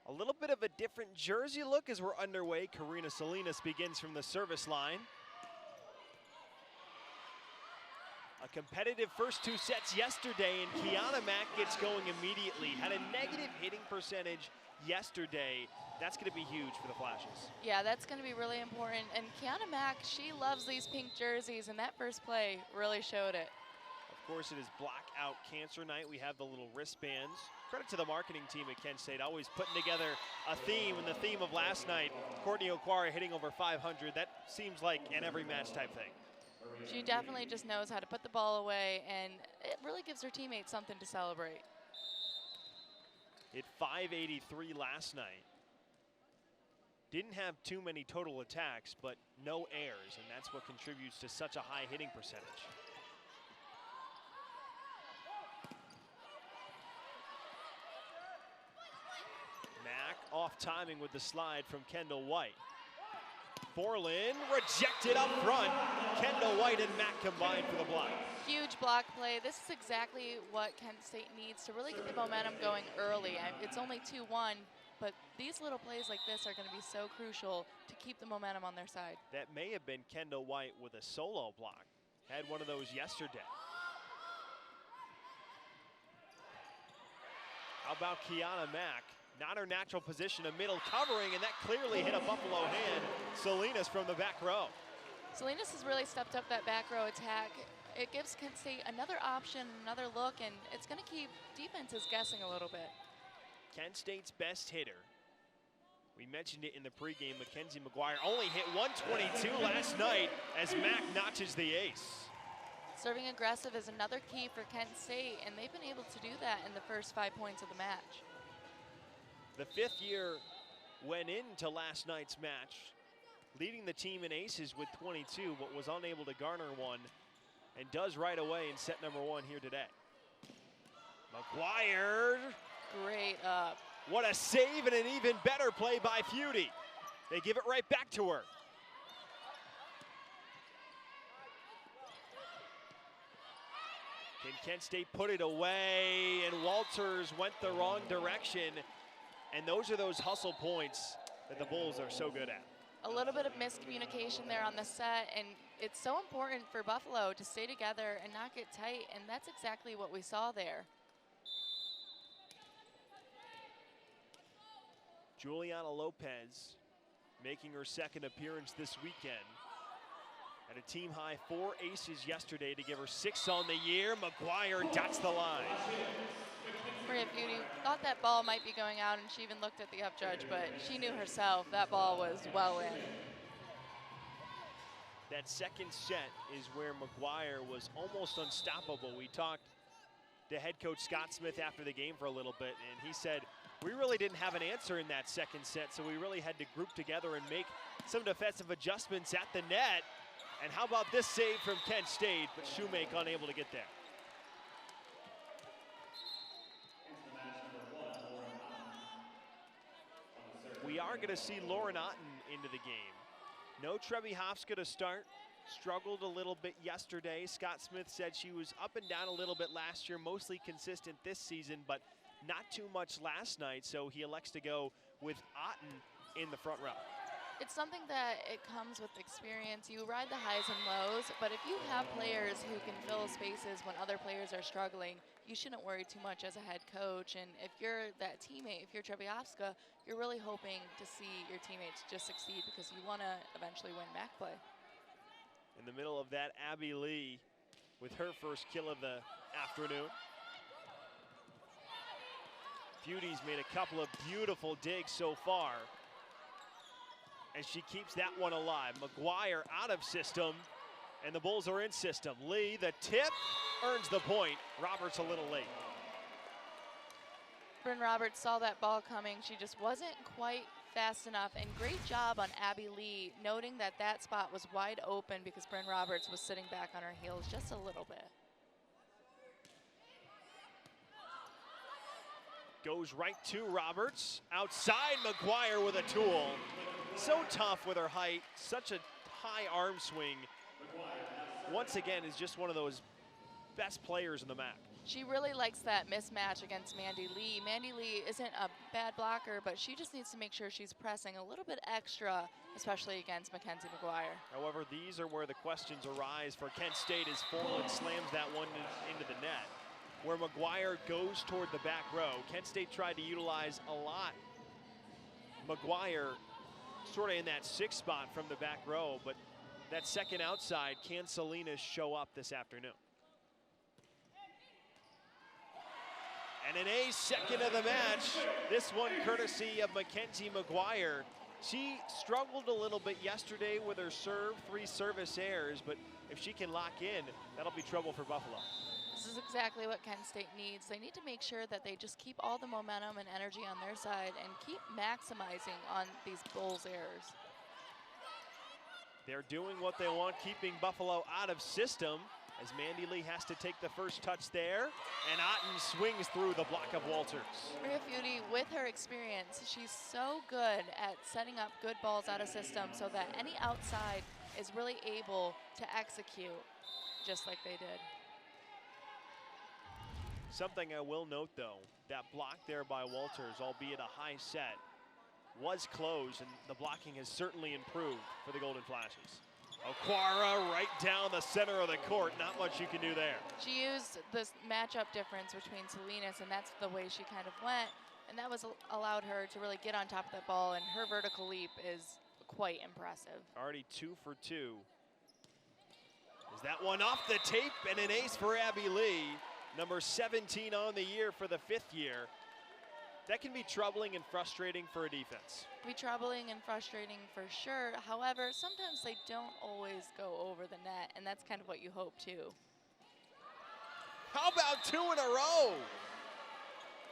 A little bit of a different jersey look as we're underway. Karina Salinas begins from the service line. A competitive first 2 sets yesterday, and Kiana Mack gets going immediately. Had a negative hitting percentage yesterday. That's going to be huge for the Flashes. Yeah, that's going to be really important. And Kiana Mack, she loves these pink jerseys, and that first play really showed it. Of course, it is Blackout Cancer Night. We have the little wristbands. Credit to the marketing team at Kent State, always putting together a theme. And the theme of last night, Courtney Okwara hitting over 500. That seems like an every match type thing. She definitely just knows how to put the ball away, and it really gives her teammates something to celebrate. Hit 583 last night. Didn't have too many total attacks, but no errors, and that's what contributes to such a high hitting percentage. Mack off timing with the slide from Kendall White. Borland rejected up front. Kendall White and Mack combined for the block. Huge block play. This is exactly what Kent State needs to really get the momentum going early. It's only 2-1, but these little plays like this are going to be so crucial to keep the momentum on their side. That may have been Kendall White with a solo block. Had one of those yesterday. How about Kiana Mack? Not her natural position, a middle covering, and that clearly hit a Buffalo hand. Salinas from the back row. Salinas has really stepped up that back row attack. It gives Kent State another option, another look, and it's going to keep defenses guessing a little bit. Kent State's best hitter. We mentioned it in the pregame, Mackenzie McGuire only hit 122 last night as Mack notches the ace. Serving aggressive is another key for Kent State, and they've been able to do that in the first 5 points of the match. The fifth year went into last night's match, leading the team in aces with 22, but was unable to garner one, and does right away in set number 1 here today. McGuire. Great up. What a save and an even better play by Feudy. They give it right back to her. Can Kent State put it away? And Walters went the wrong direction. And those are those hustle points that the Bulls are so good at. A little bit of miscommunication there on the set, and it's so important for Buffalo to stay together and not get tight, and that's exactly what we saw there. Juliana Lopez making her second appearance this weekend. Had a team high 4 aces yesterday to give her 6 on the year. McGuire dots the line. Maria Feudy thought that ball might be going out, and she even looked at the up judge, but she knew herself that ball was well in. That second set is where McGuire was almost unstoppable. We talked to head coach Scott Smith after the game for a little bit, and he said, we really didn't have an answer in that second set, so we really had to group together and make some defensive adjustments at the net. And how about this save from Kent State, but Shoemake unable to get there. We are going to see Lauren Otten into the game. No Trebihovska to start. Struggled a little bit yesterday. Scott Smith said she was up and down a little bit last year, mostly consistent this season, but not too much last night, so he elects to go with Otten in the front row. It's something that it comes with experience. You ride the highs and lows, but if you have players who can fill spaces when other players are struggling, you shouldn't worry too much as a head coach. And if you're that teammate, if you're Trebihovska, you're really hoping to see your teammates just succeed because you want to eventually win back play. In the middle of that, Abby Lee with her first kill of the afternoon. Feudy's made a couple of beautiful digs so far, and she keeps that one alive. McGuire out of system, and the Bulls are in system. Lee, the tip, earns the point. Roberts a little late. Bryn Roberts saw that ball coming. She just wasn't quite fast enough, and great job on Abby Lee, noting that that spot was wide open because Bryn Roberts was sitting back on her heels just a little bit. Goes right to Roberts. Outside, McGuire with a tool. So tough with her height, such a high arm swing. Once again, is just one of those best players in the MAC. She really likes that mismatch against Mandy Lee. Mandy Lee isn't a bad blocker, but she just needs to make sure she's pressing a little bit extra, especially against Mackenzie McGuire. However, these are where the questions arise for Kent State as Forlan slams that one into the net. Where McGuire goes toward the back row. Kent State tried to utilize a lot McGuire sort of in that 6 spot from the back row, but that second outside, can Salinas show up this afternoon? And an ace, second of the match. This one courtesy of Mackenzie McGuire. She struggled a little bit yesterday with her serve, 3 service errors, but if she can lock in, that'll be trouble for Buffalo. This is exactly what Kent State needs. They need to make sure that they just keep all the momentum and energy on their side and keep maximizing on these Bulls errors. They're doing what they want, keeping Buffalo out of system, as Mandy Lee has to take the first touch there, and Otten swings through the block of Walters. Maria Feudy, with her experience, she's so good at setting up good balls out of system so that any outside is really able to execute just like they did. Something I will note, though, that block there by Walters, albeit a high set, was closed, and the blocking has certainly improved for the Golden Flashes. Okwara right down the center of the court. Not much you can do there. She used this matchup difference between Salinas, and that's the way she kind of went, and that was allowed her to really get on top of that ball, and her vertical leap is quite impressive. Already 2 for 2. Is that one off the tape, and an ace for Abby Lee, number 17 on the year for the 5th year. That can be troubling and frustrating for a defense. Be troubling and frustrating for sure. However, sometimes they don't always go over the net, and that's kind of what you hope too. How about 2 in a row?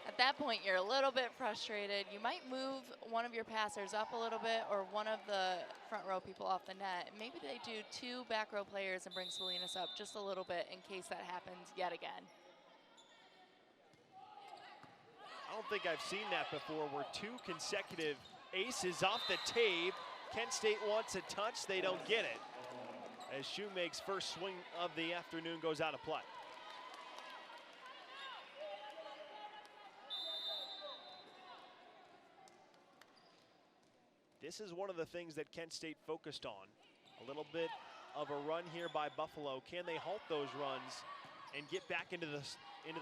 At that point, you're a little bit frustrated. You might move one of your passers up a little bit or one of the front row people off the net. Maybe they do 2 back row players and bring Salinas up just a little bit in case that happens yet again. I don't think I've seen that before, where 2 consecutive aces off the tape. Kent State wants a touch, they don't get it, as Shoemake's first swing of the afternoon goes out of play. This is one of the things that Kent State focused on. A little bit of a run here by Buffalo. Can they halt those runs and get back into the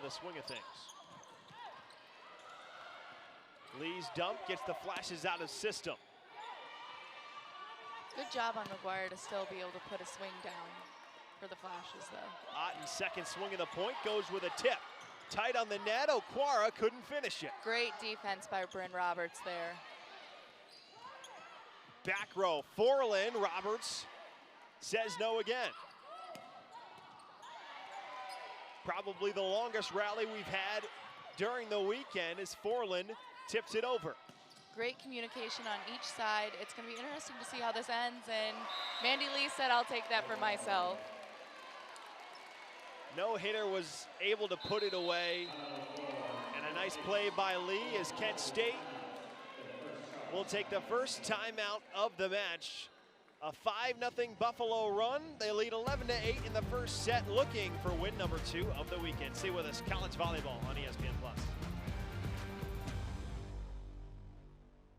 swing of things? Lee's dump gets the Flashes out of system. Good job on McGuire to still be able to put a swing down for the Flashes, though. Otten's second swing of the point goes with a tip. Tight on the net, Okwara couldn't finish it. Great defense by Bryn Roberts there. Back row, Forlan, Roberts says no again. Probably the longest rally we've had during the weekend as Forlan tips it over. Great communication on each side. It's going to be interesting to see how this ends, and Mandy Lee said, I'll take that for myself. No hitter was able to put it away, and a nice play by Lee as Kent State will take the first timeout of the match. A 5-0 Buffalo run. They lead 11-8 in the first set, looking for win number 2 of the weekend. Stay with us, college volleyball on ESPN+.